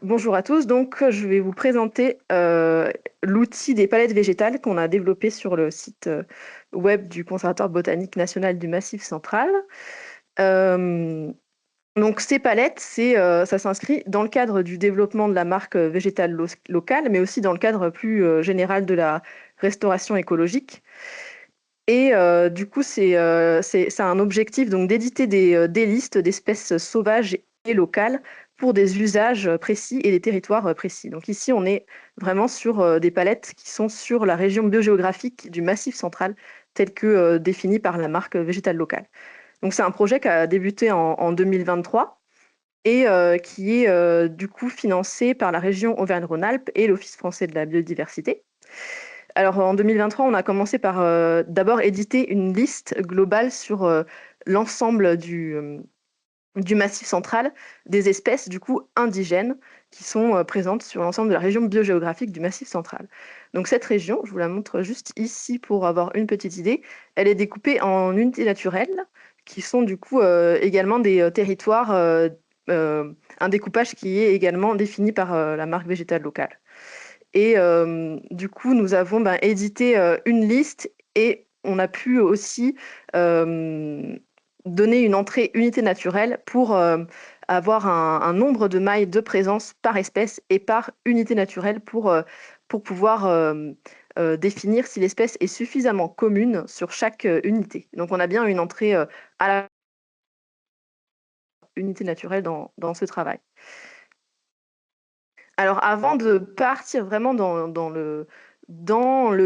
Bonjour à tous, donc je vais vous présenter l'outil des palettes végétales qu'on a développé sur le site web du Conservatoire botanique national du Massif central. Euh, donc ces palettes, ça s'inscrit dans le cadre du développement de la marque végétale locale, mais aussi dans le cadre plus général de la restauration écologique. Et du coup, ça a un objectif donc d'éditer des listes d'espèces sauvages et locales pour des usages précis et des territoires précis. Donc ici, on est vraiment sur des palettes qui sont sur la région biogéographique du Massif central, telle que définie par la marque végétale locale. Donc c'est un projet qui a débuté en 2023 et qui est du coup financé par la région Auvergne-Rhône-Alpes et l'Office français de la biodiversité. Alors en 2023, on a commencé par d'abord éditer une liste globale sur l'ensemble du Massif central des espèces du coup indigènes qui sont présentes sur l'ensemble de la région biogéographique du Massif central. Donc cette région, je vous la montre juste ici pour avoir une petite idée, elle est découpée en unités naturelles qui sont du coup également des territoires, un découpage qui est également défini par la marque végétale locale. Et du coup, nous avons édité une liste et on a pu aussi donner une entrée unité naturelle pour avoir un nombre de mailles de présence par espèce et par unité naturelle pour pouvoir définir si l'espèce est suffisamment commune sur chaque unité. Donc on a bien une entrée à la unité naturelle dans ce travail. Alors, avant de partir vraiment dans le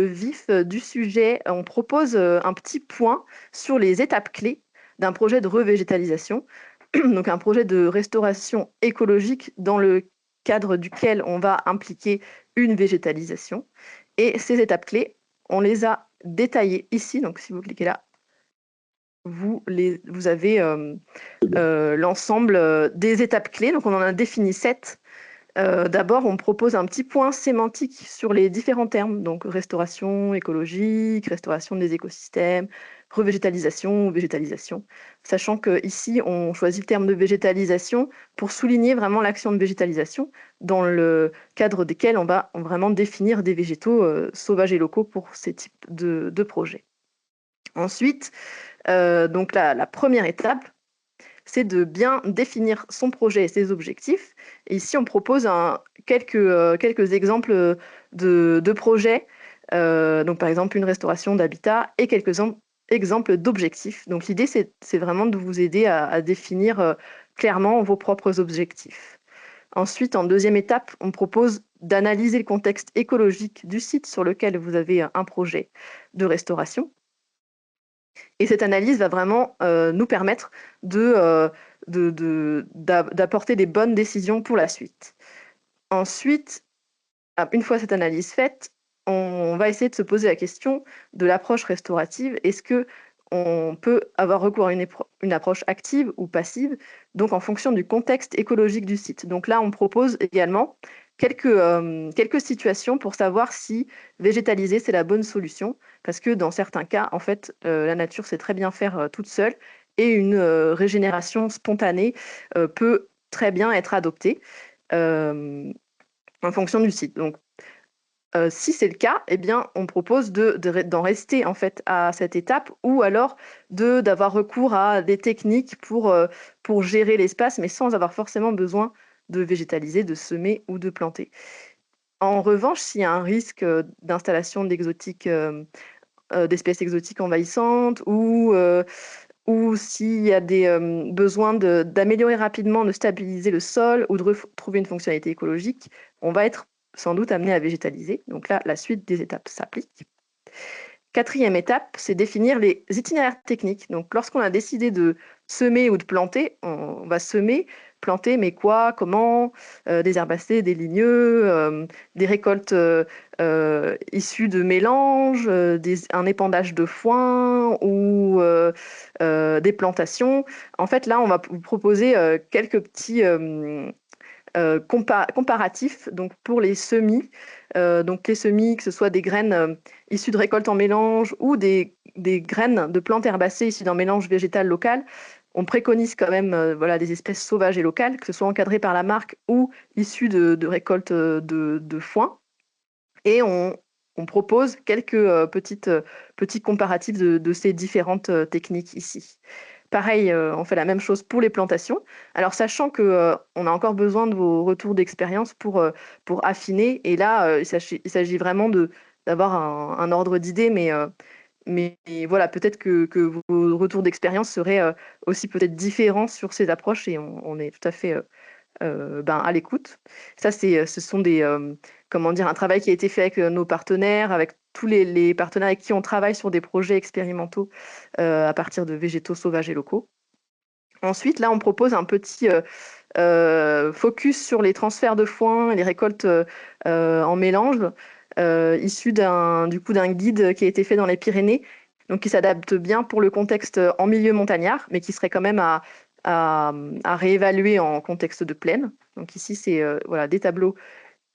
vif du sujet, on propose un petit point sur les étapes clés d'un projet de revégétalisation, donc un projet de restauration écologique dans le cadre duquel on va impliquer une végétalisation. Et ces étapes clés, on les a détaillées ici. Donc, si vous cliquez là, vous avez l'ensemble des étapes clés. Donc, on en a défini 7. D'abord, on propose un petit point sémantique sur les différents termes, donc restauration écologique, restauration des écosystèmes, revégétalisation ou végétalisation, sachant qu'ici, on choisit le terme de végétalisation pour souligner vraiment l'action de végétalisation dans le cadre desquels on va vraiment définir des végétaux sauvages et locaux pour ces types de projets. Ensuite, donc la première étape, c'est de bien définir son projet et ses objectifs. Et ici, on propose quelques exemples de projets, donc par exemple une restauration d'habitat et quelques exemples d'objectifs. Donc l'idée, c'est vraiment de vous aider à définir clairement vos propres objectifs. Ensuite, en deuxième étape, on propose d'analyser le contexte écologique du site sur lequel vous avez un projet de restauration. Et cette analyse va vraiment nous permettre d'apporter des bonnes décisions pour la suite. Ensuite, une fois cette analyse faite, on va essayer de se poser la question de l'approche restaurative. Est-ce qu'on peut avoir recours à une approche active ou passive, donc en fonction du contexte écologique du site. Donc là, on propose également quelques situations pour savoir si végétaliser, c'est la bonne solution, parce que dans certains cas, en fait, la nature sait très bien faire toute seule, et une régénération spontanée peut très bien être adoptée en fonction du site. Donc, si c'est le cas, eh bien, on propose d'en rester en fait à cette étape, ou alors d'avoir recours à des techniques pour gérer l'espace, mais sans avoir forcément besoin de végétaliser, de semer ou de planter. En revanche, s'il y a un risque d'installation d'espèces exotiques envahissantes, ou s'il y a des besoins d'améliorer rapidement, de stabiliser le sol ou de retrouver une fonctionnalité écologique, on va être sans doute amené à végétaliser. Donc là, la suite des étapes s'applique. Quatrième étape, c'est définir les itinéraires techniques. Donc, lorsqu'on a décidé de semer ou de planter, on va semer, planter, mais quoi, comment, des herbacées, des ligneux, des récoltes issues de mélanges, un épandage de foin ou des plantations. En fait, là, on va vous proposer quelques petits comparatifs donc pour les semis. Donc les semis, que ce soit des graines issues de récoltes en mélange ou des graines de plantes herbacées issues d'un mélange végétal local, on préconise quand même voilà, des espèces sauvages et locales, que ce soit encadrées par la marque ou issues de récoltes de foin. Et on propose quelques petits comparatifs de ces différentes techniques ici. Pareil, on fait la même chose pour les plantations. Alors sachant que on a encore besoin de vos retours d'expérience pour affiner. Et là, il s'agit vraiment d'avoir un ordre d'idée, mais voilà, peut-être que vos retours d'expérience seraient aussi peut-être différents sur ces approches et on est tout à fait à l'écoute. Ça, ce sont comment dire, un travail qui a été fait avec nos partenaires, avec tous les partenaires avec qui on travaille sur des projets expérimentaux à partir de végétaux sauvages et locaux. Ensuite, là, on propose un petit focus sur les transferts de foin et les récoltes en mélange, issus d'un guide qui a été fait dans les Pyrénées, donc qui s'adapte bien pour le contexte en milieu montagnard, mais qui serait quand même à réévaluer en contexte de plaine. Donc ici, c'est voilà, des tableaux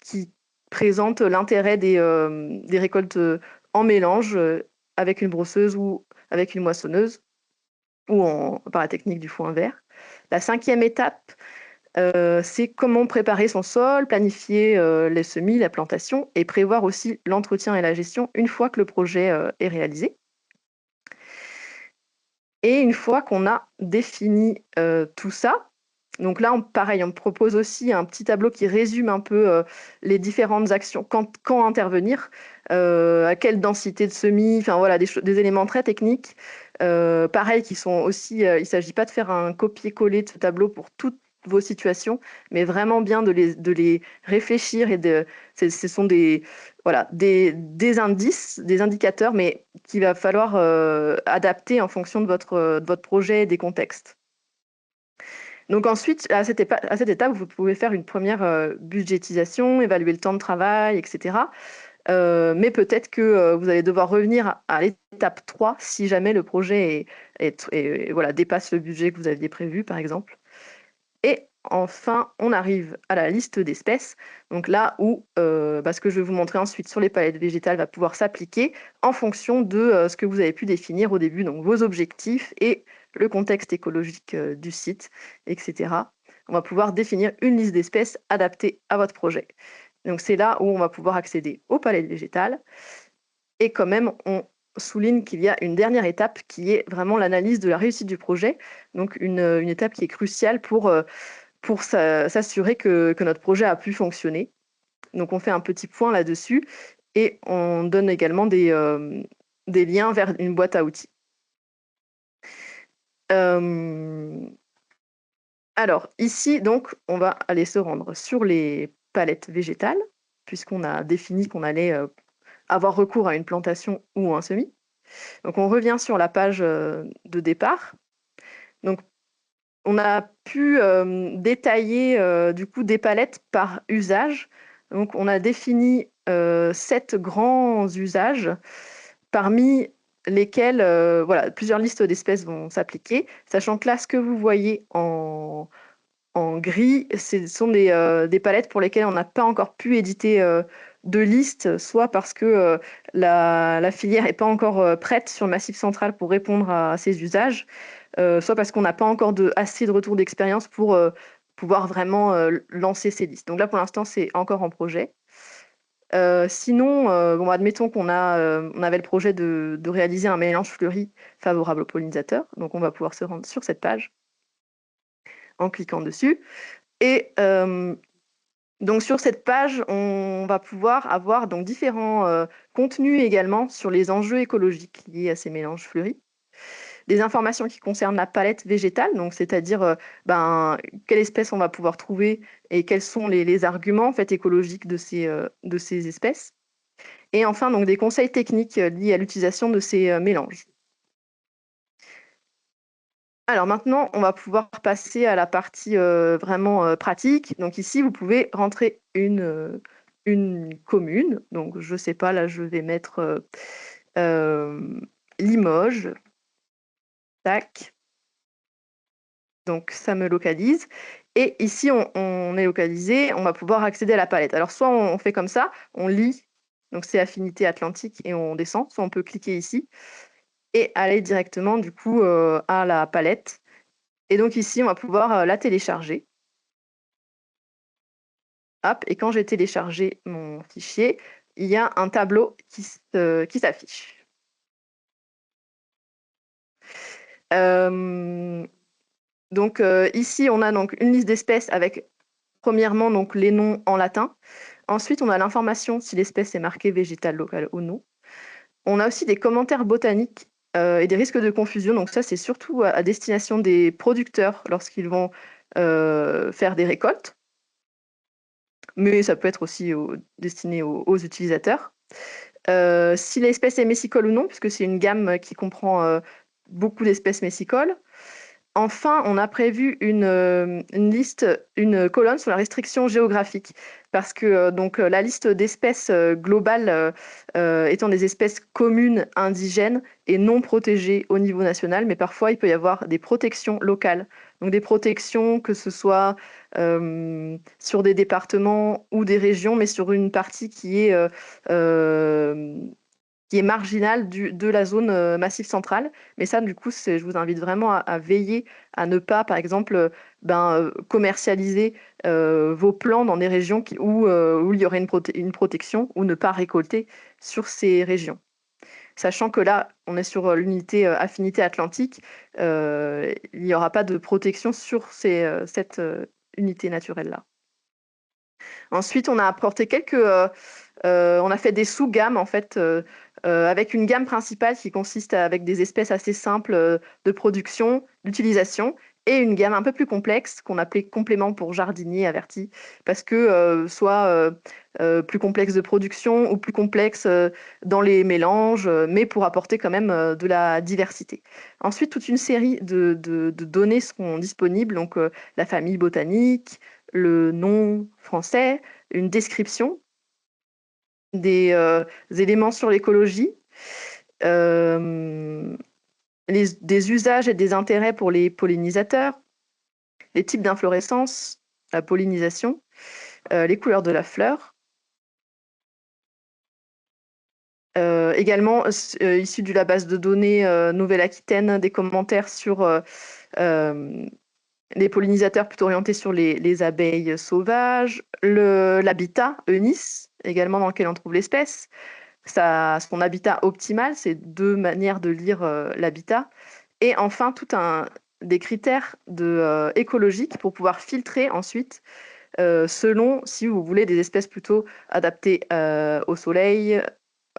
qui présentent l'intérêt des récoltes en mélange avec une brosseuse ou avec une moissonneuse ou par la technique du foin vert. La 5e étape, c'est comment préparer son sol, planifier les semis, la plantation et prévoir aussi l'entretien et la gestion une fois que le projet est réalisé. Et une fois qu'on a défini tout ça, donc là, pareil, on propose aussi un petit tableau qui résume un peu les différentes actions, quand intervenir, à quelle densité de semis, enfin voilà, des éléments très techniques. Pareil, qui sont aussi, il ne s'agit pas de faire un copier-coller de ce tableau pour toutes vos situations, mais vraiment bien de les réfléchir ce sont voilà, des indices, des indicateurs, mais qu'il va falloir adapter en fonction de votre projet et des contextes. Donc ensuite, à cette étape, vous pouvez faire une première budgétisation, évaluer le temps de travail, etc. Mais peut-être que vous allez devoir revenir à l'étape 3 si jamais le projet voilà, dépasse le budget que vous aviez prévu, par exemple. Et enfin, on arrive à la liste d'espèces. Donc là où ce que je vais vous montrer ensuite sur les palettes végétales va pouvoir s'appliquer en fonction de ce que vous avez pu définir au début, donc vos objectifs et le contexte écologique du site, etc. On va pouvoir définir une liste d'espèces adaptée à votre projet. Donc c'est là où on va pouvoir accéder aux palettes végétales. Et quand même, on souligne qu'il y a une dernière étape qui est vraiment l'analyse de la réussite du projet. Donc une étape qui est cruciale pour s'assurer que notre projet a pu fonctionner. Donc on fait un petit point là-dessus et on donne également des liens vers une boîte à outils. Alors ici, donc, on va aller se rendre sur les palettes végétales, puisqu'on a défini qu'on allait avoir recours à une plantation ou un semis. Donc on revient sur la page de départ. Donc on a pu détailler du coup des palettes par usage. Donc on a défini 7 grands usages parmi lesquels voilà, plusieurs listes d'espèces vont s'appliquer, sachant que là, ce que vous voyez en gris, ce sont des palettes pour lesquelles on n'a pas encore pu éditer de liste, soit parce que la filière n'est pas encore prête sur le Massif central pour répondre à ces usages, soit parce qu'on n'a pas encore assez de retours d'expérience pour pouvoir vraiment lancer ces listes. Donc là, pour l'instant, c'est encore en projet. Sinon, admettons qu'on avait le projet de réaliser un mélange fleuri favorable aux pollinisateurs. Donc on va pouvoir se rendre sur cette page en cliquant dessus. Et donc sur cette page, on va pouvoir avoir donc différents contenus également sur les enjeux écologiques liés à ces mélanges fleuris. Des informations qui concernent la palette végétale, donc c'est-à-dire quelle espèce on va pouvoir trouver et quels sont les arguments en fait, écologiques de ces espèces. Et enfin, donc, des conseils techniques liés à l'utilisation de ces mélanges. Alors maintenant, on va pouvoir passer à la partie vraiment pratique. Donc ici, vous pouvez rentrer une commune. Donc je ne sais pas, là je vais mettre Limoges. Tac. Donc ça me localise. Et ici, on est localisé, on va pouvoir accéder à la palette. Alors soit on fait comme ça, on lit, donc c'est Affinité Atlantique et on descend, soit on peut cliquer ici et aller directement du coup à la palette. Et donc ici, on va pouvoir la télécharger. Hop, et quand j'ai téléchargé mon fichier, il y a un tableau qui s'affiche. Donc ici, on a donc une liste d'espèces avec, premièrement, donc les noms en latin. Ensuite, on a l'information si l'espèce est marquée végétale locale ou non. On a aussi des commentaires botaniques et des risques de confusion. Donc ça, c'est surtout à destination des producteurs lorsqu'ils vont faire des récoltes, mais ça peut être aussi destiné aux utilisateurs. Si l'espèce est messicole ou non, puisque c'est une gamme qui comprend beaucoup d'espèces messicoles. Enfin, on a prévu une liste, une colonne sur la restriction géographique, parce que la liste d'espèces globale étant des espèces communes, indigènes et non protégées au niveau national, mais parfois il peut y avoir des protections locales. Donc des protections que ce soit sur des départements ou des régions, mais sur une partie euh, qui est marginale de la zone Massif central. Mais ça, du coup, je vous invite vraiment à veiller à ne pas, par exemple, commercialiser vos plants dans des régions où il y aurait une protection ou ne pas récolter sur ces régions. Sachant que là, on est sur l'unité affinité atlantique, il n'y aura pas de protection sur cette unité naturelle-là. Ensuite, on a apporté on a fait des sous-gammes en fait, avec une gamme principale qui consiste avec des espèces assez simples de production, d'utilisation, et une gamme un peu plus complexe qu'on appelait complément pour jardinier averti, parce que soit plus complexe de production ou plus complexe dans les mélanges, mais pour apporter quand même de la diversité. Ensuite, toute une série de données seront disponibles, donc la famille botanique, le nom français, une description, des éléments sur l'écologie, euh, des usages et des intérêts pour les pollinisateurs, les types d'inflorescence, la pollinisation, les couleurs de la fleur. Également, issu de la base de données Nouvelle-Aquitaine, des commentaires sur euh, les pollinisateurs plutôt orientés sur les abeilles sauvages, l'habitat, Eunice, également dans lequel on trouve l'espèce, son habitat optimal, c'est deux manières de lire l'habitat, et enfin des critères écologiques pour pouvoir filtrer ensuite selon si vous voulez des espèces plutôt adaptées au soleil,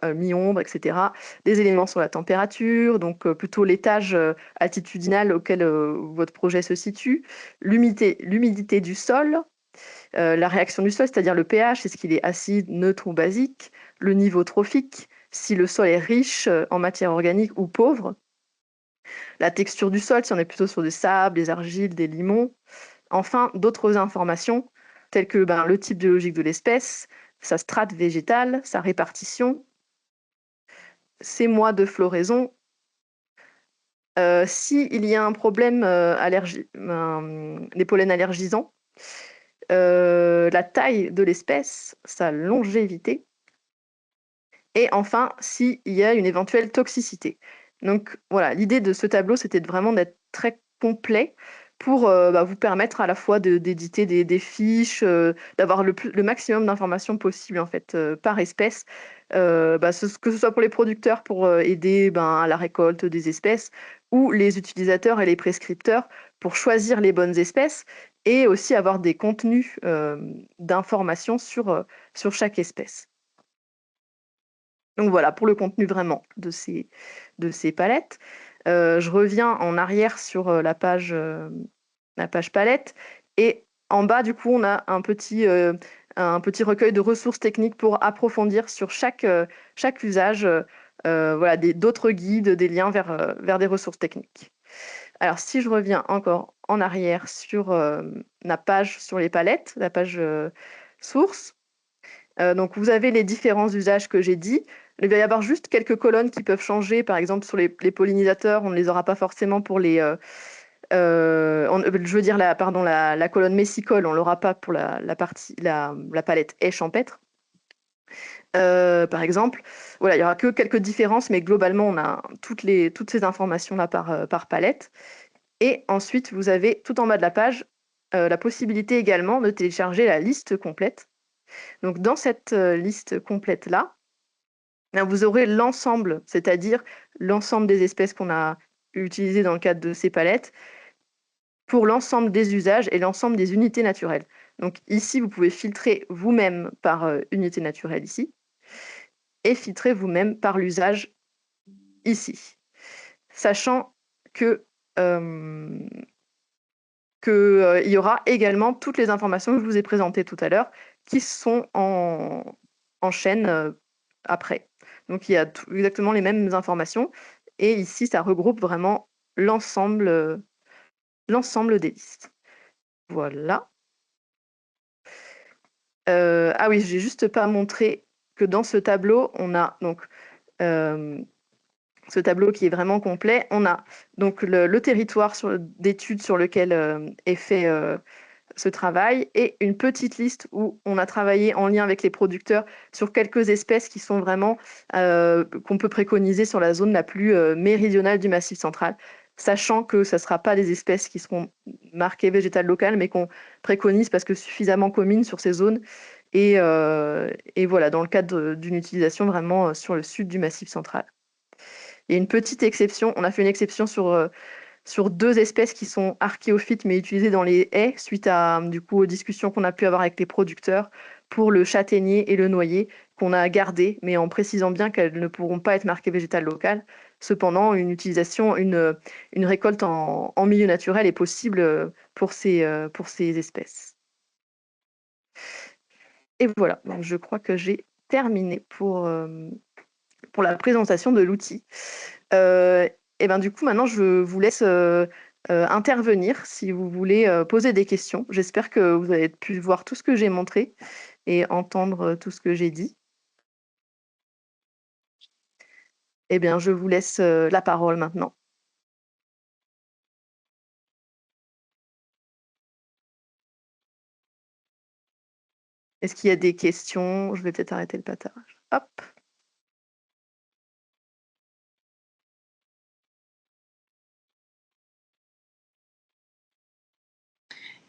mi-ombre, etc. Des éléments sur la température, donc plutôt l'étage altitudinal auquel votre projet se situe, l'humidité du sol, la réaction du sol, c'est-à-dire le pH, est-ce qu'il est acide, neutre ou basique, le niveau trophique, si le sol est riche en matière organique ou pauvre, la texture du sol, si on est plutôt sur des sables, des argiles, des limons. Enfin, d'autres informations telles que le type biologique de l'espèce, sa strate végétale, sa répartition, ses mois de floraison. S'il y a un problème des pollens allergisants, la taille de l'espèce, sa longévité, et enfin s'il y a une éventuelle toxicité. Donc voilà, l'idée de ce tableau, c'était vraiment d'être très complet pour vous permettre à la fois d'éditer des fiches, d'avoir le maximum d'informations possibles en fait par espèce, que ce soit pour les producteurs pour aider à la récolte des espèces, ou les utilisateurs et les prescripteurs pour choisir les bonnes espèces, et aussi avoir des contenus d'informations sur chaque espèce. Donc voilà, pour le contenu vraiment de ces palettes. Je reviens en arrière sur la page palette. Et en bas, du coup, on a un petit recueil de ressources techniques pour approfondir sur chaque usage. Voilà, d'autres guides, des liens vers des ressources techniques. Alors, si je reviens encore en arrière sur la page sur les palettes, la page source, donc vous avez les différents usages que j'ai dit. Il va y avoir juste quelques colonnes qui peuvent changer. Par exemple, sur les pollinisateurs, on ne les aura pas forcément pour je veux dire, la colonne messicole, on ne l'aura pas pour la palette haie champêtre. Par exemple, voilà, il n'y aura que quelques différences, mais globalement, on a toutes ces informations-là par palette. Et ensuite, vous avez tout en bas de la page la possibilité également de télécharger la liste complète. Donc dans cette liste complète-là, vous aurez l'ensemble, c'est-à-dire l'ensemble des espèces qu'on a utilisées dans le cadre de ces palettes, pour l'ensemble des usages et l'ensemble des unités naturelles. Donc ici, vous pouvez filtrer vous-même par unité naturelle ici, et filtrer vous-même par l'usage ici. Sachant que il y aura également toutes les informations que je vous ai présentées tout à l'heure qui sont en chaîne après. Donc il y a exactement les mêmes informations et ici ça regroupe vraiment l'ensemble des listes. Voilà. Ah oui, j'ai juste pas montré que dans ce tableau, on a donc ce tableau qui est vraiment complet. On a donc le territoire d'études sur lequel est fait ce travail et une petite liste où on a travaillé en lien avec les producteurs sur quelques espèces qui sont vraiment qu'on peut préconiser sur la zone la plus méridionale du Massif central, sachant que ça ne sera pas des espèces qui seront marquées végétales locales, mais qu'on préconise parce que suffisamment communes sur ces zones. Et voilà, dans le cadre d'une utilisation vraiment sur le sud du Massif central. Il y a une petite exception, on a fait une exception sur deux espèces qui sont archéophytes mais utilisées dans les haies suite à du coup aux discussions qu'on a pu avoir avec les producteurs pour le châtaignier et le noyer qu'on a gardé mais en précisant bien qu'elles ne pourront pas être marquées végétales locales. Cependant, une récolte en milieu naturel est possible pour ces espèces. Et voilà, donc je crois que j'ai terminé pour la présentation de l'outil. Et ben du coup, maintenant, je vous laisse intervenir si vous voulez poser des questions. J'espère que vous avez pu voir tout ce que j'ai montré et entendre tout ce que j'ai dit. Eh bien, je vous laisse la parole maintenant. Est-ce qu'il y a des questions? Je vais peut-être arrêter le patarage. Hop.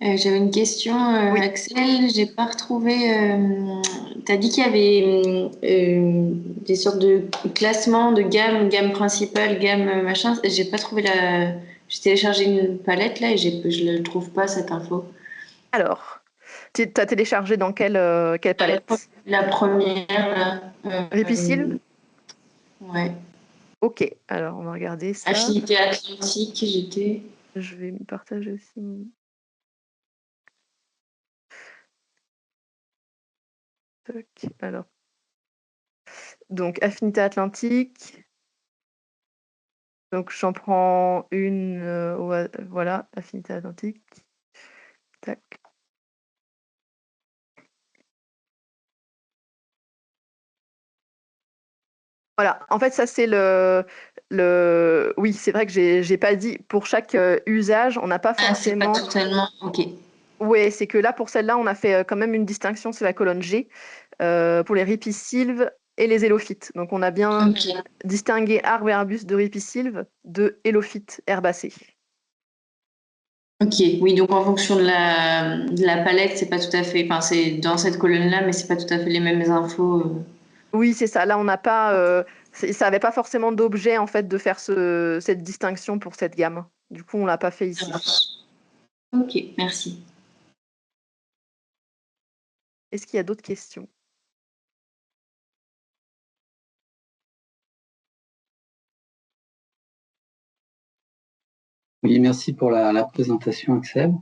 J'avais une question, Oui. Axel. J'ai pas retrouvé. Tu as dit qu'il y avait des sortes de classements de gamme principale, gamme machin. J'ai pas trouvé la. J'ai téléchargé une palette là et je ne trouve pas cette info. Alors, tu as téléchargé dans quelle palette? La première, là. Ripisylve? Ouais. Ok, alors on va regarder ça. Affinité atlantique, j'étais. Je vais me partager aussi. Alors, donc affinité atlantique. Donc j'en prends une, voilà, affinité atlantique. Tac. Voilà, en fait ça c'est oui, c'est vrai que j'ai pas dit pour chaque usage, on n'a pas Ah, c'est pas forcément. totalement. Ok. Oui, c'est que là pour celle-là, on a fait quand même une distinction sur la colonne G pour les ripisylves et les élophytes. Donc on a bien Ok. distingué arbres et arbustes de ripisylves de élophytes herbacées. Ok, oui, donc en fonction de la palette, c'est pas tout à fait, enfin c'est dans cette colonne-là, mais c'est pas tout à fait les mêmes infos. Oui, c'est ça. Là, on n'a pas, ça n'avait pas forcément d'objet en fait de faire cette distinction pour cette gamme. Du coup, on l'a pas fait ici. Ok, merci. Est-ce qu'il y a d'autres questions? Oui, merci pour la présentation, Axel.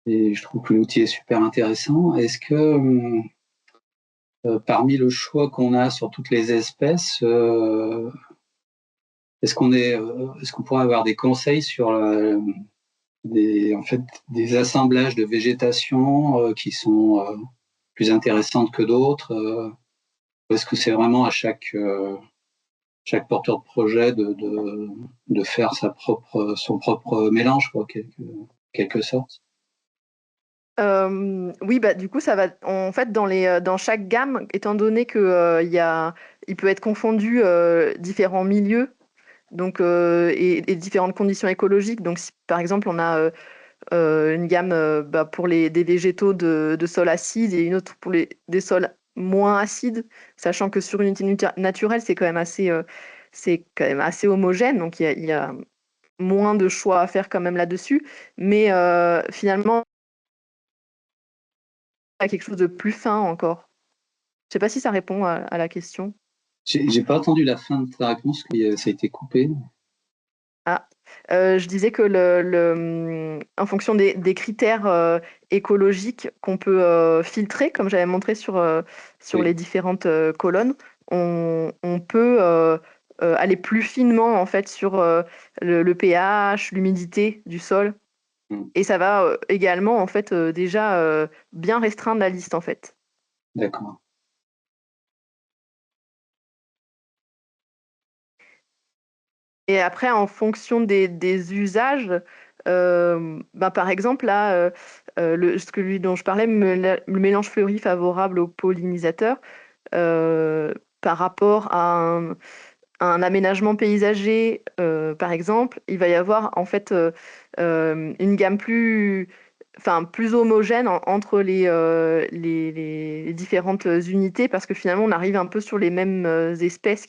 Et je trouve que l'outil est super intéressant. Est-ce que parmi le choix qu'on a sur toutes les espèces, est-ce qu'on pourrait avoir des conseils sur en fait, des assemblages de végétation qui sont plus intéressantes que d'autres ou est-ce que c'est vraiment à chaque porteur de projet de faire son propre mélange, quoi, quelque sorte? Oui, bah, du coup, ça va en fait dans chaque gamme, étant donné que il peut être confondu différents milieux. Donc, et différentes conditions écologiques. Donc, si par exemple, on a une gamme pour des végétaux de sol acide et une autre pour des sols moins acides, sachant que sur une unité naturelle, c'est quand même assez homogène. Donc, il y a moins de choix à faire quand même là-dessus. Mais finalement, il y a quelque chose de plus fin encore. Je sais pas si ça répond à la question. J'ai pas entendu la fin de ta réponse, ça a été coupé. Ah, je disais que en fonction des critères écologiques qu'on peut filtrer, comme j'avais montré sur Oui, les différentes colonnes, on peut aller plus finement en fait sur le pH, l'humidité du sol, mm, et ça va également en fait déjà bien restreindre la liste en fait. d'accord. Et après, en fonction des usages, par exemple, là, celui dont je parlais, le mélange fleuri favorable aux pollinisateurs, euh, par rapport à un aménagement paysager, par exemple, il va y avoir en fait une gamme plus homogène entre les différentes unités, parce que finalement, on arrive un peu sur les mêmes espèces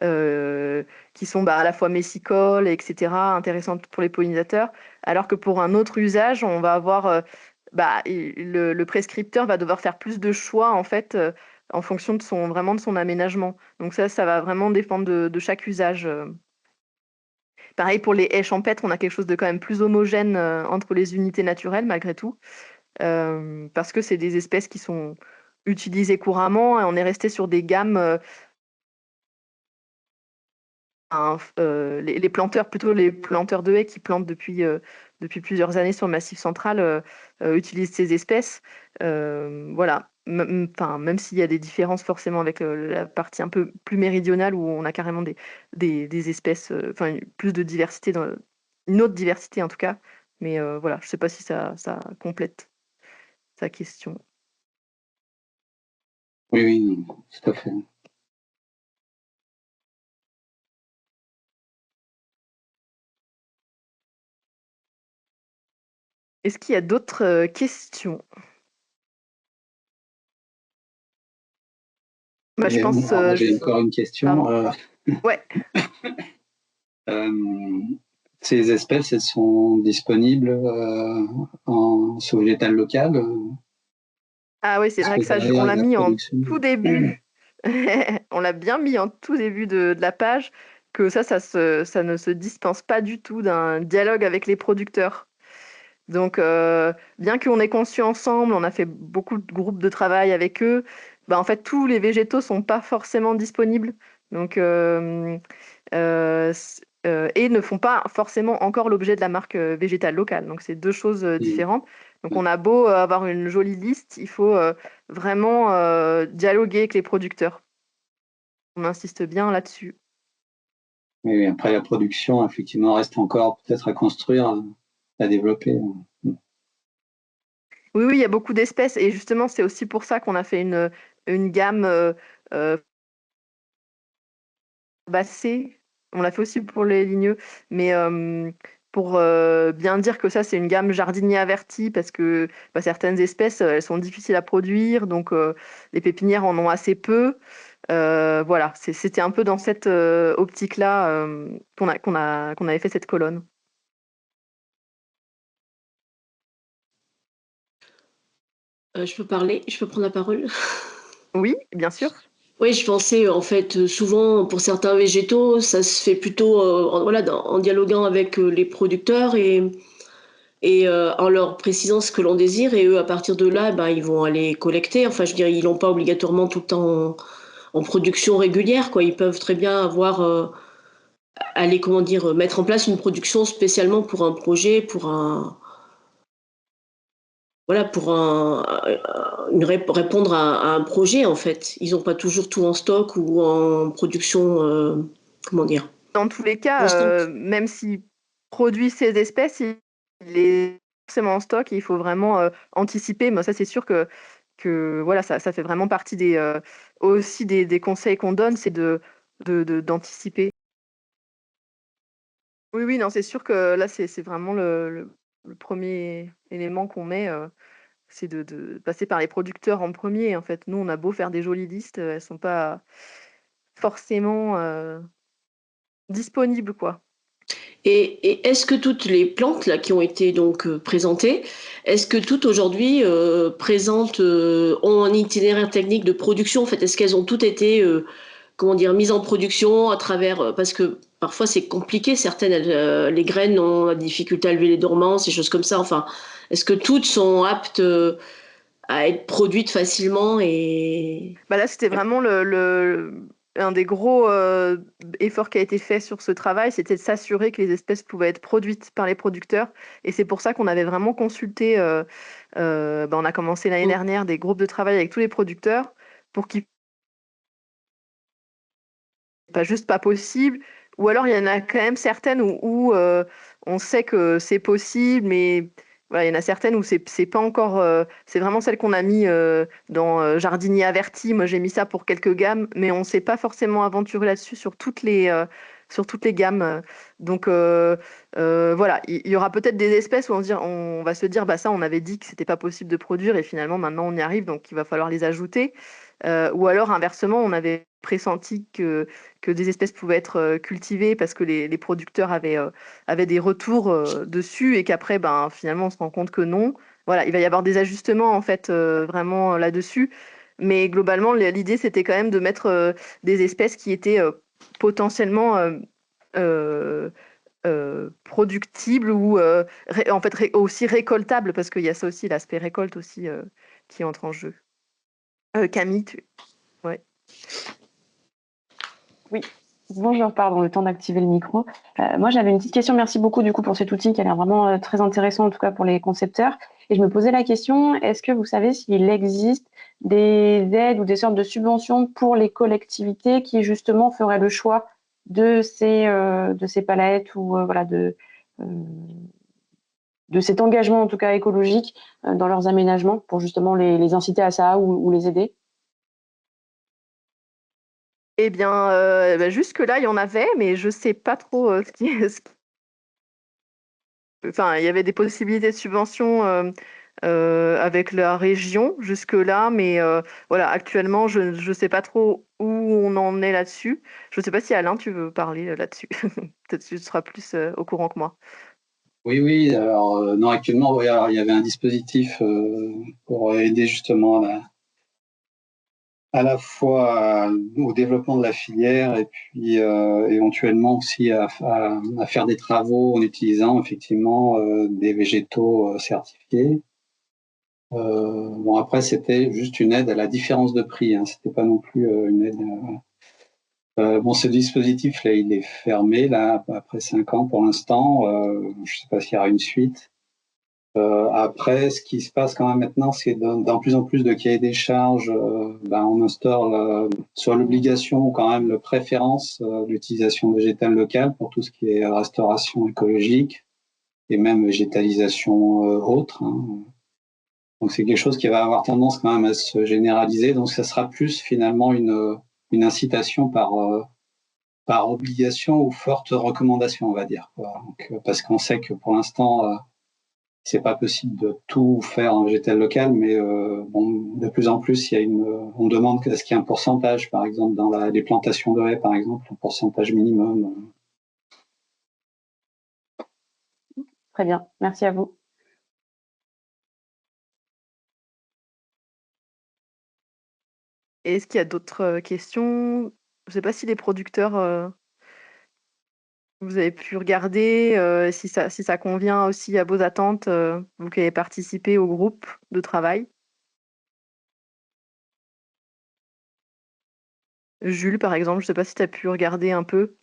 euh, qui sont à la fois messicoles, etc., intéressantes pour les pollinisateurs, alors que pour un autre usage, on va avoir le prescripteur va devoir faire plus de choix en fait en fonction vraiment de son aménagement. Donc ça va vraiment dépendre de chaque usage. Pareil pour les haies champêtres, on a quelque chose de quand même plus homogène entre les unités naturelles malgré tout, parce que c'est des espèces qui sont utilisées couramment et on est resté sur des gammes les planteurs, plutôt les planteurs de haies qui plantent depuis plusieurs années sur le Massif central, utilisent ces espèces. Voilà. Même s'il y a des différences forcément avec la partie un peu plus méridionale où on a carrément des espèces, plus de diversité, une autre diversité en tout cas. Mais voilà, je ne sais pas si ça complète sa question. Oui, oui, tout à fait. Est-ce qu'il y a d'autres questions? Moi, je Et, pense. alors, moi, j'ai encore une question. Pardon. Ouais. Euh, ces espèces, elles sont disponibles sous végétal local, Ah oui, c'est vrai que ça, on secrétariat l'a de la mis en production. tout début. On l'a bien mis en tout début de la page, que ça ne se dispense pas du tout d'un dialogue avec les producteurs. Donc, bien qu'on ait conçu ensemble, on a fait beaucoup de groupes de travail avec eux, en fait, tous les végétaux sont pas forcément disponibles. Donc, et ne font pas forcément encore l'objet de la marque végétale locale. Donc, c'est deux choses Mm. différentes. Donc, on a beau avoir une jolie liste, il faut vraiment dialoguer avec les producteurs. On insiste bien là-dessus. Mais après, la production, effectivement, reste encore peut-être à construire, à développer. Oui, oui, il y a beaucoup d'espèces. Et justement, c'est aussi pour ça qu'on a fait une gamme euh, herbacée. On l'a fait aussi pour les ligneux. Mais pour bien dire que ça, c'est une gamme jardinier averti parce que certaines espèces, elles sont difficiles à produire. Donc, les pépinières en ont assez peu. Voilà, c'était un peu dans cette optique-là qu'on avait fait cette colonne. Je peux parler? Je peux prendre la parole? Oui, bien sûr. Oui, je pensais en fait souvent pour certains végétaux, ça se fait plutôt voilà, en dialoguant avec les producteurs et en leur précisant ce que l'on désire et eux à partir de là, ben, ils vont aller collecter. Enfin, je dirais, ils n'ont pas obligatoirement tout le temps en production régulière, quoi. Ils peuvent très bien avoir aller comment dire mettre en place une production spécialement pour un projet, pour un voilà, pour répondre à un projet, en fait. Ils n'ont pas toujours tout en stock ou en production, comment dire, Dans tous les cas, constante. même s'ils produisent ces espèces, il est forcément en stock et il faut vraiment anticiper. Mais ça, c'est sûr que voilà, ça fait vraiment partie aussi des conseils qu'on donne, c'est d'anticiper. Oui, oui, non, c'est sûr que là, c'est vraiment le premier élément qu'on met, c'est de passer par les producteurs en premier. En fait. Nous, on a beau faire des jolies listes, elles sont pas forcément, disponibles, quoi. Et est-ce que toutes les plantes là qui ont été donc présentées, est-ce que toutes aujourd'hui présentent ont un itinéraire technique de production en fait? Est-ce qu'elles ont toutes été comment dire mises en production à travers parce que parfois c'est compliqué certaines les graines ont la difficulté à lever les dormants, ces choses comme ça. Enfin, est-ce que toutes sont aptes à être produites facilement et Bah, là, c'était vraiment le un des gros, efforts qui a été fait sur ce travail, c'était de s'assurer que les espèces pouvaient être produites par les producteurs et c'est pour ça qu'on avait vraiment consulté, bah, on a commencé l'année Mm. dernière des groupes de travail avec tous les producteurs pour qu'ils pas juste pas possible ou alors il y en a quand même certaines où on sait que c'est possible, mais voilà, il y en a certaines où c'est pas encore, c'est vraiment celle qu'on a mis, dans, jardinier averti. Moi, j'ai mis ça pour quelques gammes, mais on s'est pas forcément aventuré là-dessus sur toutes les gammes, donc voilà, il y aura peut-être des espèces où on va se dire: «Bah, ça, on avait dit que c'était pas possible de produire et finalement maintenant on y arrive, donc il va falloir les ajouter». Ou alors inversement, on avait pressenti que des espèces pouvaient être cultivées parce que les producteurs avaient des retours dessus et qu'après, ben, finalement, on se rend compte que non. Voilà, il va y avoir des ajustements en fait vraiment là-dessus. Mais globalement, l'idée, c'était quand même de mettre des espèces qui étaient potentiellement euh, productibles ou en fait aussi récoltables parce qu'il y a ça aussi, l'aspect récolte aussi qui entre en jeu. Camille, ouais. Oui, bonjour, pardon, le temps d'activer le micro. Moi, j'avais une petite question. Merci beaucoup du coup pour cet outil qui a l'air vraiment très intéressant, en tout cas pour les concepteurs. Et je me posais la question, est-ce que vous savez s'il existe des aides ou des sortes de subventions pour les collectivités qui justement feraient le choix de ces palettes ou voilà euh, de cet engagement en tout cas écologique dans leurs aménagements pour justement les inciter à ça ou les aider? Eh bien, bah, jusque-là, il y en avait, mais je sais pas trop enfin, il y avait des possibilités de subventions avec la région jusque-là, mais voilà, actuellement, je ne sais pas trop où on en est là-dessus. Je ne sais pas si Alain, tu veux parler là-dessus. Peut-être que tu seras plus au courant que moi. Oui, oui. Alors, non, actuellement, oui, alors, il y avait un dispositif pour aider justement à la fois au développement de la filière et puis éventuellement aussi à faire des travaux en utilisant effectivement des végétaux certifiés. Bon, après, c'était juste une aide à la différence de prix, hein, c'était pas non plus une aide. Bon, ce dispositif là, il est fermé là après 5 ans pour l'instant. Je sais pas s'il y aura une suite. Après, ce qui se passe quand même maintenant, c'est dans plus en plus de cahiers des charges, ben, on instaure soit l'obligation ou quand même la préférence d'utilisation végétale locale pour tout ce qui est restauration écologique et même végétalisation autre. Hein. Donc c'est quelque chose qui va avoir tendance quand même à se généraliser. Donc ça sera plus finalement une incitation par obligation ou forte recommandation, on va dire. Quoi. Donc, parce qu'on sait que pour l'instant, c'est pas possible de tout faire en végétal local, mais bon, de plus en plus, on demande est-ce qu'il y a un pourcentage, par exemple, dans les plantations de haies, par exemple, un pourcentage minimum. Très bien, merci à vous. Et est-ce qu'il y a d'autres questions? Je ne sais pas si les producteurs, vous avez pu regarder si ça convient aussi à vos attentes, vous qui avez participé au groupe de travail. Jules, par exemple, je ne sais pas si tu as pu regarder un peu.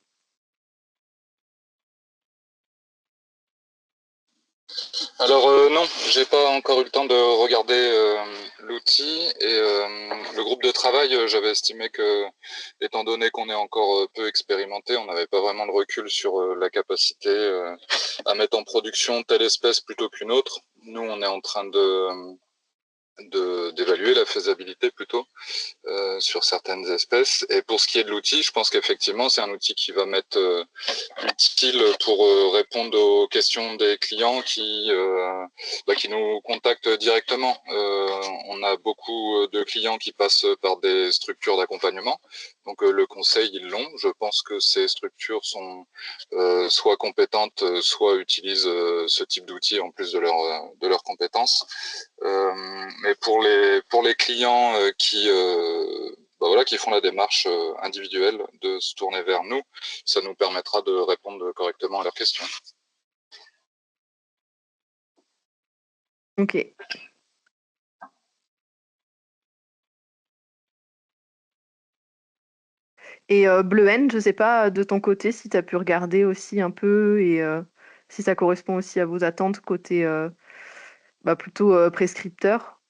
Alors non, j'ai pas encore eu le temps de regarder l'outil et le groupe de travail, j'avais estimé que, étant donné qu'on est encore peu expérimenté, on n'avait pas vraiment de recul sur la capacité à mettre en production telle espèce plutôt qu'une autre. Nous, on est en train d'évaluer la faisabilité plutôt sur certaines espèces. Et pour ce qui est de l'outil, je pense qu'effectivement c'est un outil qui va m'être utile pour répondre aux questions des clients qui nous contactent directement. On a beaucoup de clients qui passent par des structures d'accompagnement, donc le conseil ils l'ont. Je pense que ces structures sont soit compétentes, soit utilisent ce type d'outils en plus de leurs compétences. Mais pour les clients qui font la démarche individuelle de se tourner vers nous, ça nous permettra de répondre correctement à leurs questions. Ok. Et Bleuhen, je ne sais pas de ton côté si tu as pu regarder aussi un peu et si ça correspond aussi à vos attentes côté plutôt prescripteur.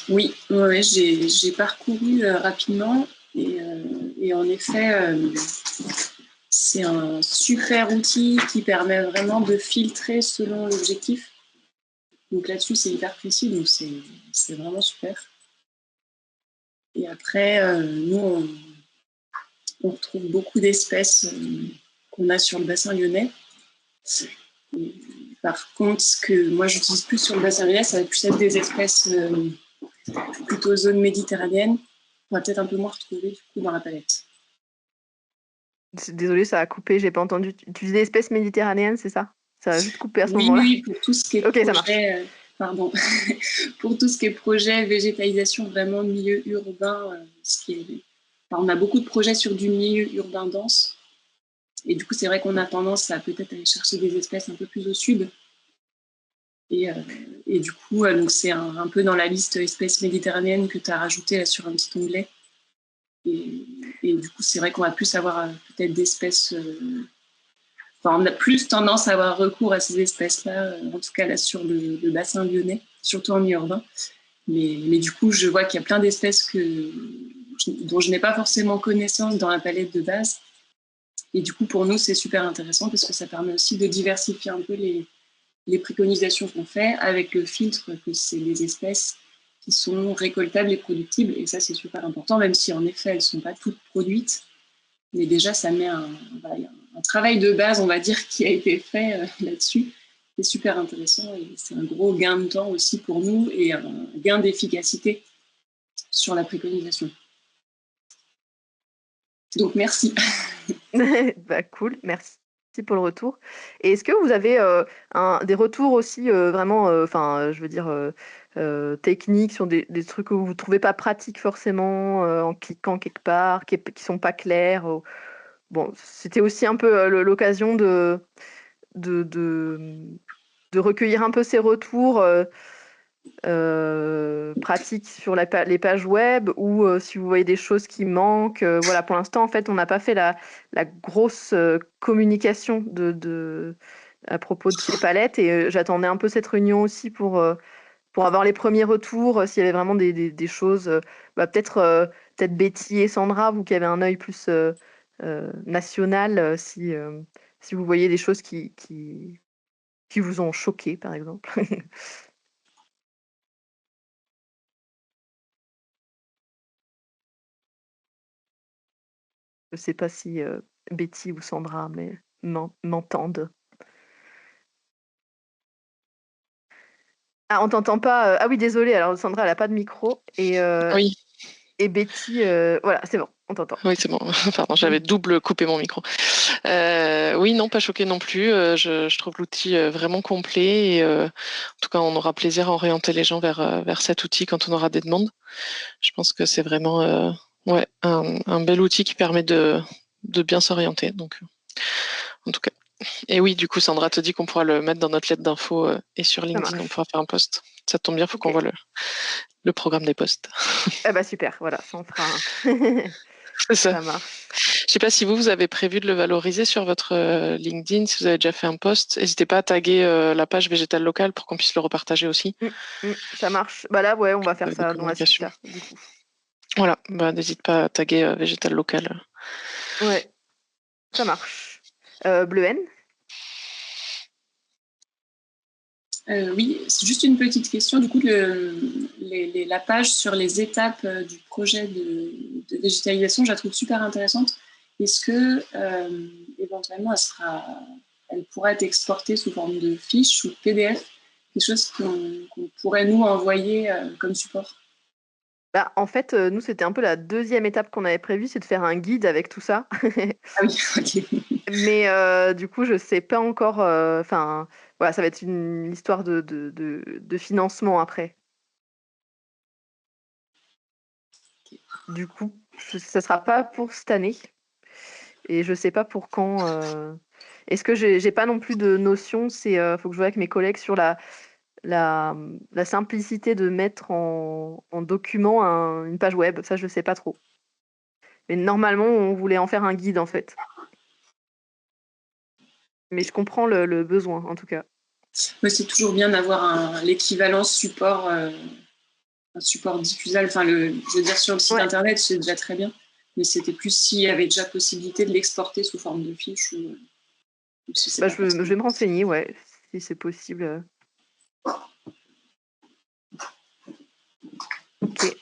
Oui, j'ai parcouru rapidement et en effet, c'est un super outil qui permet vraiment de filtrer selon l'objectif. Donc là-dessus, c'est hyper précis, donc c'est vraiment super. Et après, nous, on retrouve beaucoup d'espèces qu'on a sur le bassin lyonnais. Et par contre, ce que moi j'utilise plus sur le bassin lyonnais, ça va plus être des espèces plutôt zone méditerranéenne. On va peut-être un peu moins retrouver du coup dans la palette. Désolée, ça a coupé, j'ai pas entendu. Tu disais des espèces méditerranéennes, c'est ça? Ça a juste coupé à ce moment-là. Oui, pour tout ce qui est okay, projet, pour tout ce qui est projet végétalisation vraiment de milieu urbain, on a beaucoup de projets sur du milieu urbain dense. Et du coup, c'est vrai qu'on a tendance à peut-être aller chercher des espèces un peu plus au sud. Et du coup, donc c'est un peu dans la liste espèces méditerranéennes que tu as rajouté là, sur un petit onglet. Et du coup, c'est vrai qu'on va plus avoir peut-être d'espèces. On a plus tendance à avoir recours à ces espèces-là, en tout cas là sur le bassin lyonnais, surtout en milieu urbain. Mais du coup, je vois qu'il y a plein d'espèces dont je n'ai pas forcément connaissance dans la palette de base. Et du coup, pour nous, c'est super intéressant parce que ça permet aussi de diversifier un peu les préconisations qu'on fait avec le filtre que c'est les espèces qui sont récoltables et productibles. Et ça, c'est super important, même si en effet, elles ne sont pas toutes produites. Mais déjà, ça met un travail de base, on va dire, qui a été fait là-dessus. C'est super intéressant et c'est un gros gain de temps aussi pour nous et un gain d'efficacité sur la préconisation. Donc, merci. Cool, merci pour le retour. Et est-ce que vous avez des retours aussi vraiment, je veux dire, techniques sur des trucs que vous ne trouvez pas pratiques forcément en cliquant quelque part, qui ne sont pas clairs Bon, c'était aussi un peu l'occasion de recueillir un peu ces retours pratiques sur les pages web ou si vous voyez des choses qui manquent. Voilà, pour l'instant, en fait, on n'a pas fait la grosse communication à propos de ces palettes et j'attendais un peu cette réunion aussi pour avoir les premiers retours, s'il y avait vraiment des choses. Peut-être Betty et Sandra, vous qui avez un œil plus national, si vous voyez des choses qui vous ont choqué, par exemple. Je ne sais pas si Betty ou Sandra m'entendent. Ah, on t'entend pas. Ah oui, désolée. Alors Sandra, elle n'a pas de micro. Oui. Et Betty, voilà, c'est bon, on t'entend. Oui, c'est bon. Pardon, j'avais double coupé mon micro. Oui, non, pas choqué non plus. Je trouve l'outil vraiment complet. Et, en tout cas, on aura plaisir à orienter les gens vers cet outil quand on aura des demandes. Je pense que c'est vraiment un bel outil qui permet de bien s'orienter. Donc, en tout cas. Et oui, du coup, Sandra te dit qu'on pourra le mettre dans notre lettre d'info et sur LinkedIn, on pourra faire un post. Ça tombe bien, il faut qu'on voit le programme des posts. Ah bah super, voilà, ça en fera un. C'est ça. Ça marche. Je sais pas si vous avez prévu de le valoriser sur votre LinkedIn, si vous avez déjà fait un post. N'hésitez pas à taguer la page végétale locale pour qu'on puisse le repartager aussi. Ça marche. Bah là, ouais, on va faire ça dans la suite, là, du coup. Voilà, n'hésite pas à taguer végétale locale. Ouais, ça marche. Bleuhen ? Oui, c'est juste une petite question. Du coup, la page sur les étapes du projet de végétalisation, je la trouve super intéressante. Est-ce que éventuellement, elle pourra être exportée sous forme de fiche ou de PDF, quelque chose qu'on pourrait nous envoyer comme support? Bah, en fait, nous, c'était un peu la deuxième étape qu'on avait prévue, c'est de faire un guide avec tout ça. Ah oui, ok. Mais du coup, je sais pas encore. Enfin, voilà, ça va être une histoire de financement après. Du coup, ça sera pas pour cette année. Et je sais pas pour quand. Est-ce que j'ai pas non plus de notion. Faut que je vois avec mes collègues sur la simplicité de mettre en document une page web. Ça, je sais pas trop. Mais normalement, on voulait en faire un guide en fait. Mais je comprends le besoin en tout cas. Mais c'est toujours bien d'avoir l'équivalent support, un support diffusable. Enfin, je veux dire, sur le site internet, c'est déjà très bien. Mais c'était plus s'il y avait déjà possibilité de l'exporter sous forme de fiche ou si c'est Bah, pas je possible. vais me renseigner, ouais, si c'est possible. Ok.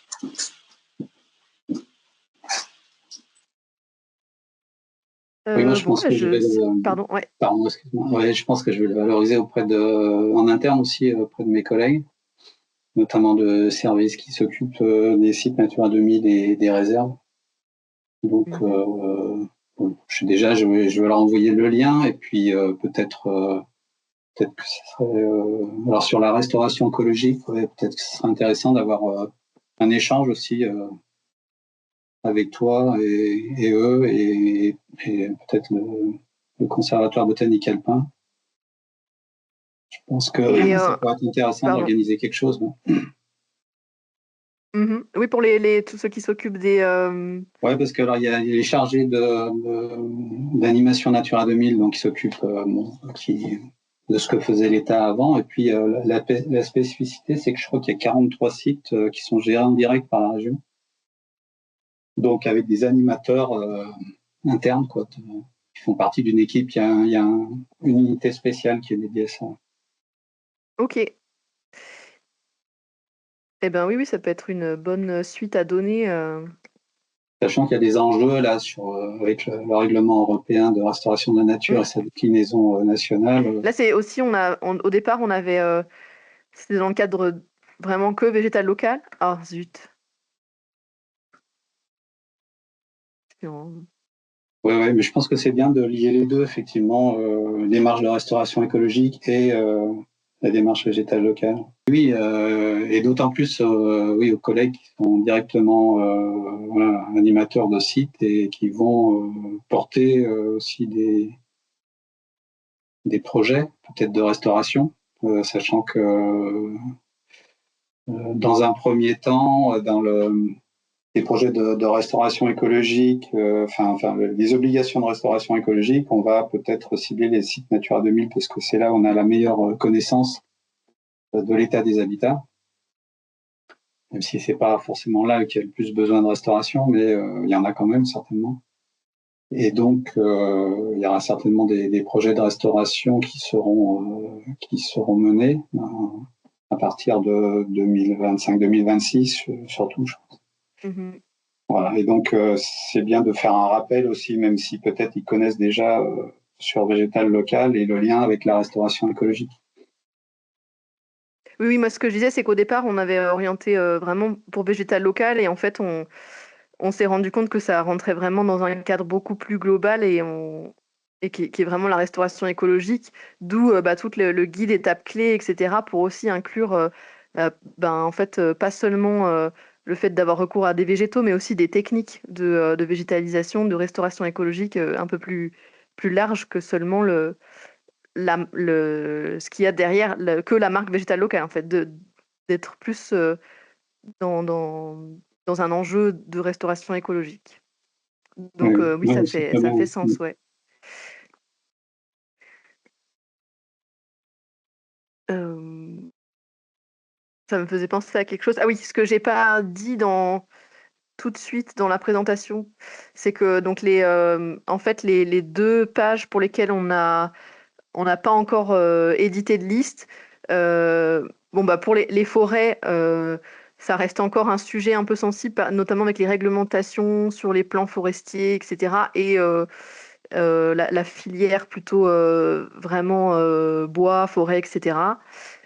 Oui, moi je pense que je vais Pardon, ouais. Pardon, excuse-moi. Ouais, je pense que je vais le valoriser en interne aussi, auprès de mes collègues, notamment de services qui s'occupent des sites Natura 2000 et des réserves. Donc, je vais leur envoyer le lien et puis peut-être que ce serait. Alors sur la restauration écologique, peut-être que ce serait intéressant d'avoir un échange aussi avec toi et eux et peut-être le Conservatoire botanique alpin. Je pense que ça pourrait être intéressant d'organiser quelque chose. Oui, pour tous ceux qui s'occupent des. Oui, parce que alors il y a les chargés d'animation Natura 2000, donc qui s'occupent de ce que faisait l'État avant. Et puis la spécificité, c'est que je crois qu'il y a 43 sites qui sont gérés en direct par la région. Donc avec des animateurs internes, quoi, qui font partie d'une équipe. Il y a une unité spéciale qui est dédiée à ça. Ok. Eh ben oui, ça peut être une bonne suite à donner. Sachant qu'il y a des enjeux là avec le règlement européen de restauration de la nature et sa déclinaison nationale. Là, c'est aussi, au départ, on avait. C'était dans le cadre vraiment que végétal local. Ah, zut. Oui, mais je pense que c'est bien de lier les deux, effectivement, démarche de restauration écologique et la démarche végétale locale. Oui, et d'autant plus aux collègues qui sont directement animateurs de sites et qui vont porter aussi des projets, peut-être de restauration, sachant que dans un premier temps, les projets de restauration écologique, les obligations de restauration écologique, on va peut-être cibler les sites Natura 2000 parce que c'est là où on a la meilleure connaissance de l'état des habitats, même si c'est pas forcément là qu'il y a le plus besoin de restauration, mais il y en a quand même certainement. Et donc, il y aura certainement des projets de restauration qui seront menés à partir de 2025-2026, surtout, je pense. Voilà. Et donc, c'est bien de faire un rappel aussi, même si peut-être ils connaissent déjà sur végétal local et le lien avec la restauration écologique. Oui, moi ce que je disais, c'est qu'au départ, on avait orienté vraiment pour végétal local et en fait, on s'est rendu compte que ça rentrait vraiment dans un cadre beaucoup plus global et qui est vraiment la restauration écologique, d'où tout le guide étapes clés, etc., pour aussi inclure en fait, pas seulement le fait d'avoir recours à des végétaux, mais aussi des techniques de végétalisation, de restauration écologique un peu plus large que seulement ce qu'il y a derrière que la marque végétale locale, en fait, d'être plus dans un enjeu de restauration écologique. Donc oui, ça fait sens, ouais. Ça me faisait penser à quelque chose. Ah oui, ce que j'ai pas dit tout de suite dans la présentation, c'est que donc en fait les deux pages pour lesquelles on n'a pas encore édité de liste, Pour les forêts, ça reste encore un sujet un peu sensible, notamment avec les réglementations sur les plans forestiers, etc. Et la filière plutôt vraiment bois, forêt, etc.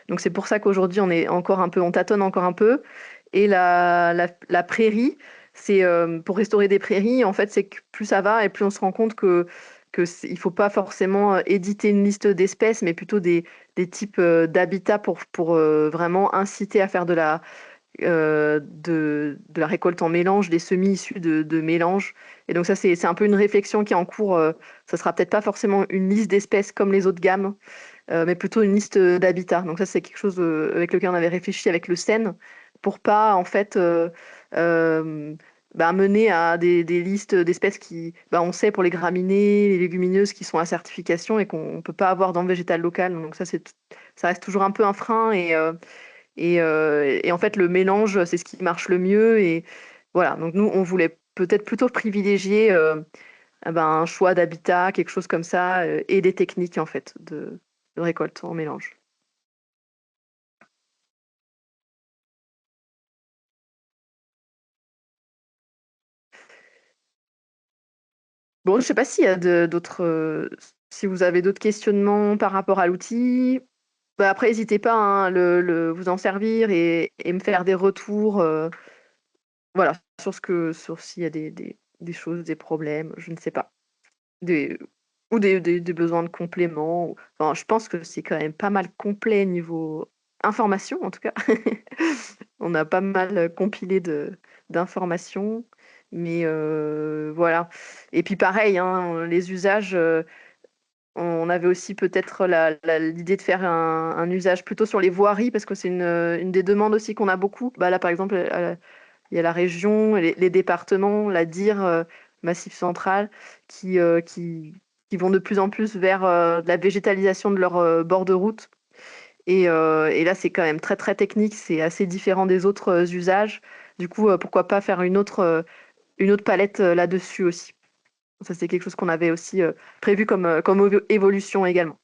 Donc c'est pour ça qu'aujourd'hui on tâtonne encore un peu. Et la prairie, c'est pour restaurer des prairies, en fait, c'est que plus ça va et plus on se rend compte il faut pas forcément éditer une liste d'espèces, mais plutôt des types d'habitats pour vraiment inciter à faire de la récolte en mélange, des semis issus de mélange. Et donc ça, c'est un peu une réflexion qui est en cours. Ça sera peut-être pas forcément une liste d'espèces comme les autres gammes, mais plutôt une liste d'habitats. Donc ça, c'est quelque chose avec lequel on avait réfléchi avec le CEN pour pas, en fait, mener à des listes d'espèces qui, on sait pour les graminées, les légumineuses qui sont à certification et qu'on ne peut pas avoir dans le végétal local. Donc ça reste toujours un peu un frein et en fait, le mélange, c'est ce qui marche le mieux. Et voilà, donc nous, on voulait peut-être plutôt privilégier un choix d'habitat, quelque chose comme ça, et des techniques en fait de récolte en mélange. Bon, je ne sais pas s'il y a d'autres, si vous avez d'autres questionnements par rapport à l'outil. Après, n'hésitez pas, hein, vous en servir et me faire des retours, voilà, sur s'il y a des choses, des problèmes, je ne sais pas. Ou des besoins de compléments. Enfin, je pense que c'est quand même pas mal complet niveau information, en tout cas. On a pas mal compilé d'informations, mais voilà. Et puis pareil, hein, les usages, on avait aussi peut-être l'idée de faire un usage plutôt sur les voiries, parce que c'est une des demandes aussi qu'on a beaucoup. Là, par exemple, il y a la région, les départements, la DIR, Massif Central, qui vont de plus en plus vers de la végétalisation de leur bord de route. Et là, c'est quand même très, très technique. C'est assez différent des autres usages. Du coup, pourquoi pas faire une autre palette là-dessus aussi. Ça, c'est quelque chose qu'on avait aussi prévu comme évolution également.